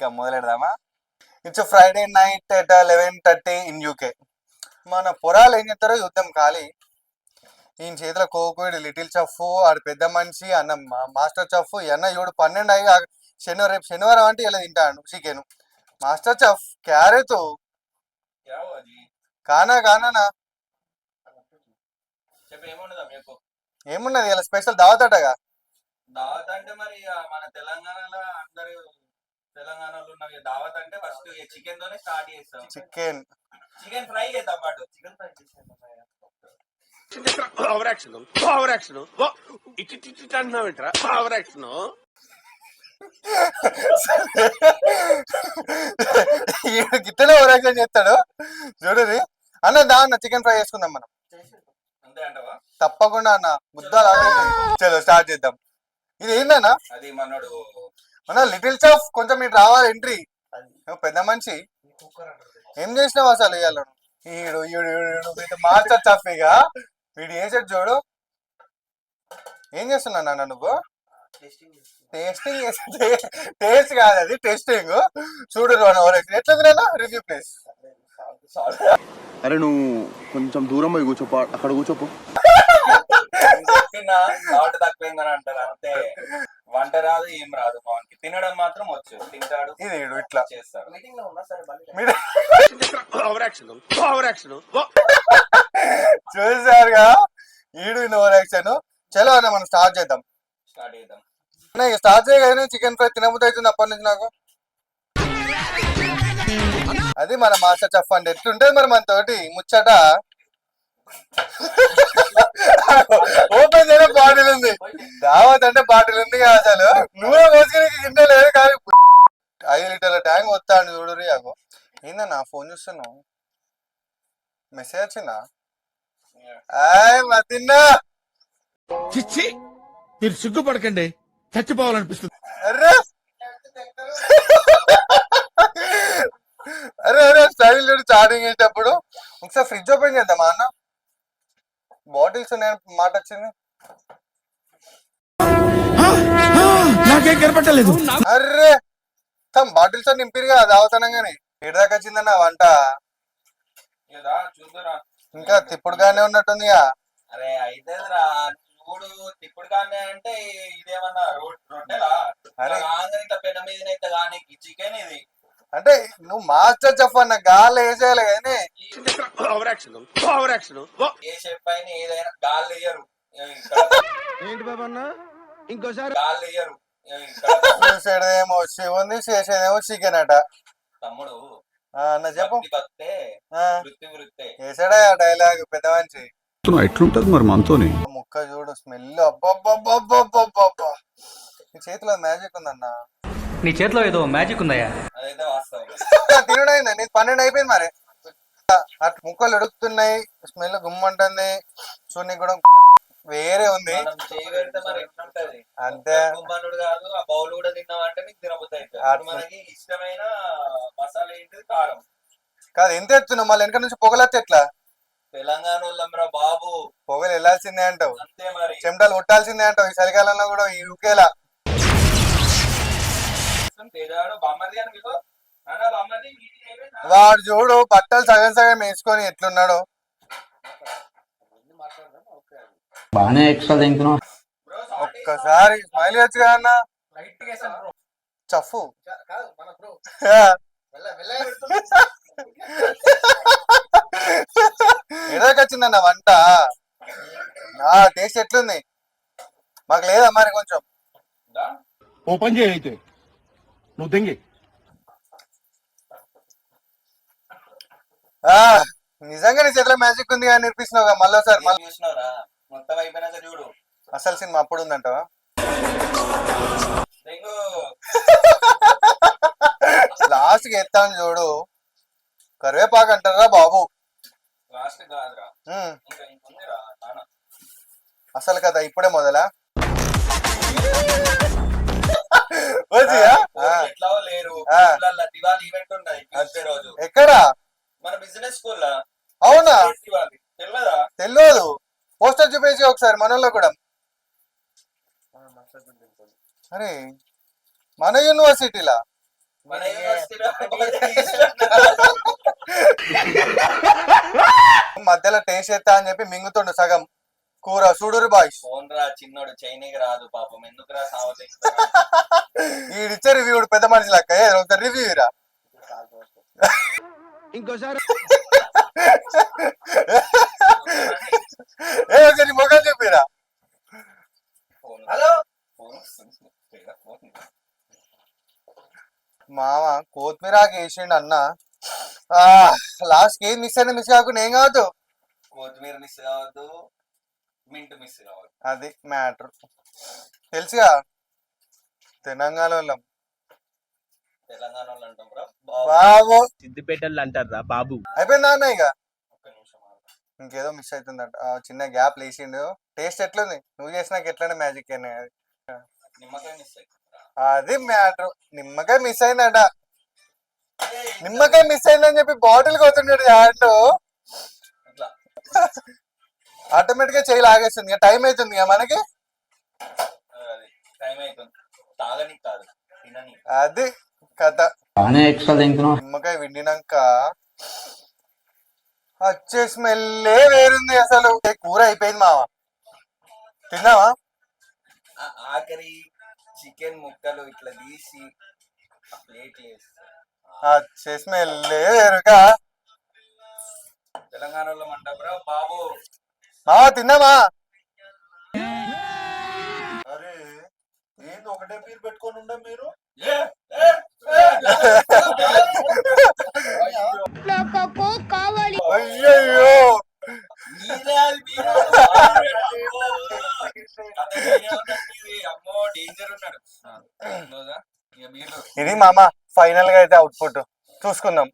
ఇంకా మొదలెడదామా? It's Friday night at 11:30 in UK. మన పొరాలు ఏం చెప్తారో యుద్ధం ఖాళీ. ఈయన చేతిలో కోకుడు లిటిల్ చఫ్, ఆడు పెద్ద మనిషి అన్న మాస్టర్ చఫ్. అన్న ఇవిడు 12 అయ్యి రేపు శనివారం అంటే ఇలా తింటాడు చికెన్. మాస్టర్ చఫ్ క్యారెట్ కానా కానా ఏమున్నది ఇలా స్పెషల్ దావత్ అటగా. దావత్ అంటే మరి మన తెలంగాణలో అందరూ తెలంగాణలో ఉన్న దావత్ అంటే ఫస్ట్ చికెన్ తోనే స్టార్ట్ చేస్తాం. చికెన్ ఫ్రై చేద్దాం. పాటు చికెన్ ఫ్రై గిట్టనే ఓవరాక్షన్ చేస్తాడు చూడది. అన్న దా అన్న చికెన్ ఫ్రై చేసుకుందాం మనం. అంతే అంటవా? తప్పకుండా అన్న. ముద్దాలు చలో స్టార్ట్ చేద్దాం. ఇది ఏందన్నా? అది మనోడు మన లిటిల్ చఫ్. కొంచెం ఇటు రావాలి ఎంట్రీ. పెద్ద మనిషి ఏం చేసినావు అసలు ఇవాళ? ఈడు మాస్టర్ చఫ్. ఇక వీడు చేసాడు చూడు. ఏం చేస్తున్నావు నాన్న నువ్వు? టేస్టింగ్. టేస్ట్ కాదు అది, టెస్టింగ్. చూడు ఎట్లా రివ్యూ ప్లేస్. అరే నువ్వు కొంచెం దూరం పోయి కూర్చోపో, అక్కడ కూర్చోపో. చెప్పిన ఘాటు తక్కువైందని అంటారు అంతే. వంట రాదు ఏం రాదు, మనకి తినడం మాత్రం వచ్చు. తింటాడు, ఇది ఇట్లా చేస్తాడు. చూసారుగా ఈడు ఓవర్ యాక్షన్. చలో అన్న మనం స్టార్ట్ చేద్దాం. స్టార్ట్ చేయగానే చికెన్ ఫ్రై తినబుద్ధి అవుతుంది అప్పటి నుంచి నాకు. అది మన మాస్టర్ చెఫ్ అంటే ఎట్లుంటది మరి మన తోటి ముచ్చట. ఓపెన్ చేయడం బాటిల్ ఉంది, దావత్ అంటే బాటిల్ ఉంది కదా. అసలు నువ్వే మోసుకుని గింట లేదు కానీ 5 లీటర్ల ట్యాంక్ వస్తాడు చూడు. అగో ఏందన్నా ఫోన్ చూస్తున్నావు? మెసేజ్ వచ్చిందా? తిన్నా. మీరు సిగ్గుపడకండి, చచ్చిపోవాలనిపిస్తుంది. అరే అరే అరే స్టైల్ చాటింగ్ చేసేటప్పుడు ఒకసారి ఫ్రిడ్జ్ ఓపెన్ చేద్దామా అన్న? బాటిల్స్ నేను మాట వచ్చింది. నాకేం కనపట్టలేదు. అర్రే తమ్ బాటిల్స్ అని నింపిరుగా దావతనంగానే. ఏడాకి వచ్చిందన్న వంట. ఇంకా తిప్పుడుగానే ఉన్నట్టుందిగా. అరే అయితే చూడు, తిప్పుడుగానే అంటే ఇదేమన్నా రొట్టెలా? ఇట్లా పెద్ద మీద కానీ చికెన్ ఇది అంటే నువ్వు మాస్టర్ చెఫ్ అన్న గాల్లో వేసేయాలి కానీ ఏ షెఫ్ అయినా ఏదైనా గాల్లో వేయరు. ఏంటి బాబా అన్న ఇంకోసారి గాల్లో వేయరు. చూసేదేమో శివుంది, చేసేదేమో చికెన్ అట. తమ్ముడు అన్న చెప్పు. వేసాడా డైలాగ్ పెద్ద మంచి. ఎట్లుంటది మరి మనతోని? ముక్క చూడు, స్మెల్ అబ్బబ్బబ్బబ్బబ్బబ్బా. నీ చేతిలో మ్యాజిక్ ఉందన్న. నీ చేతిలో ఏదో మ్యాజిక్ ఉందయ్యా. అదైతే వాస్తవం. తినడైంది, నీకు 12 అయిపోయింది మరి. అటు ముక్కలు ఎడుగుతున్నాయి, స్మెల్ గుమ్మంటుంది. సో నీకు కూడా వేరే ఉంది అంతే. గుమ్మనుడు కాదు, ఆ బౌల్ కూడా తిన్నామంటే నీకు తినబోతాయి. మనకి ఇష్టమైన మసాలా ఏంటిది? కారం. కాదు ఎంత ఎత్తున్నావు మళ్ళీ వెనక నుంచి పొగలత్తే ఎట్లా? తెలంగాణ వాళ్ళంరా బాబు, పొగలు వెళ్ళాల్సిందే అంటావు, అంతే మరి. చెమటలు కొట్టాల్సిందే అంటావు. ఈ చలికాలంలో కూడా ఈ ఊకేలా. వాడు చూడు బట్టలు సగం సగం వేసుకొని ఎట్లున్నాడు. బాగానే ఎక్స్ట్రా తింటున్నావు. ఒక్కసారి స్మైల్ వచ్చుగా అన్న. చఫు ఎడకొచ్చిందన్న వంట. టేస్ట్ ఎట్లుంది? మాకు లేదా మరి కొంచెం ఓపెన్ చేయి అయితే నువ్వు తెంగి. నిజంగా నీ చేతిలో మ్యాజిక్ ఉంది కానీ నేర్పిస్తున్నావు మళ్ళీసారి. మళ్ళీ మొత్తం అయిపోయినాక చూడు. అసలు సినిమా అప్పుడు ఉందంటావా? లాస్ట్ కి ఎత్తాను చూడు. కరివేపాకు అంటారా బాబు? అసలు కదా ఇప్పుడే మొదలా? ఎక్కడా? మన బిజినెస్ స్కూల్. అవునా? తెలియదు. పోస్టర్ చూపించి ఒకసారి మనలో కూడా. అరే మన యూనివర్సిటీలా మన యూనివర్సిటీలో మధ్యలో టేస్ట్ చేస్తా అని చెప్పి మింగుతుండు సగం కూర చూడురు బాయ్స్. ఫోన్ రా చిన్నోడు చైనీకి రాదు పాపం ఎందుకురా సావతే ఈడిచ్చే రివ్యూ పెద్ద మనిషి లెక్క ఒకసారి రివ్యూ రా. ఇంకోసారి ఒకసారి మొగలు చెప్పిరా. హలో మామ కొత్తిమీర వేసిండు అన్న. లాస్ట్ ఏం మిస్ అయినా మిస్ కాకుండా ఏం కావద్దు. కొత్తిమీర మిస్ కావద్దు, మింట్ మిస్ కావద్దు. అది మ్యాటర్. తెలుసుగా తెలంగాణ వాళ్ళం తెలంగాణ వాళ్ళు అంటాం రా బాబు. సిద్దిపేటలు అంటారా బాబు. అయిపోయిందా అన్న ఇక? ఒక్క నిమిషం ఆగు. ఇంకేదో మిస్ అవుతుందట. చిన్న గ్యాప్ లేచిండు. టేస్ట్ ఎట్లుంది? నువ్వు చేసినాక ఎట్లనే మ్యాజిక్ అయినా నిమ్మకాయ మిస్ అయ్యింది. అది మ్యాటర్. నిమ్మకాయ మిస్ అయిందట. నిమ్మకాయ మిస్ అయిందని చెప్పి బాటిల్ కొడుతున్నాడు హ్యాండ్. అట్లా ఆటోమేటిక్ గా చేయి లాగేస్తుంది. టైం అవుతుంది ఇక మనకి. అది టైం అవుతుంది. తాగని కాదు తినని. అది కథ. బాగానే ఎక్స్ట్రా తింటున్నావు. నిమ్మకాయ విండినాక వచ్చే స్మెల్లే వేరుంది అసలు. కూర అయిపోయింది మావా. తిన్నావా? ఆఖరి చికెన్ ముక్కలు ఇట్లా తీసి ప్లేట్ వేస్తా. వచ్చే స్మెల్లే వేరుగా. తెలంగాణలో మంటపురా బాబు. మావా తిన్నామా? అరే ఏంది ఒకటే పీరు పెట్టుకొని ఉండే మీరు? అయ్యయ్యో మీరే అది మీరే అది. కథ మీరే ఉన్నట్టు ఇది. అమ్మో డేంజర్ ఉన్నాడు. ఇక మీరు ఇది మామ ఫైనల్ గా అయితే అవుట్పుట్ చూసుకుందాం.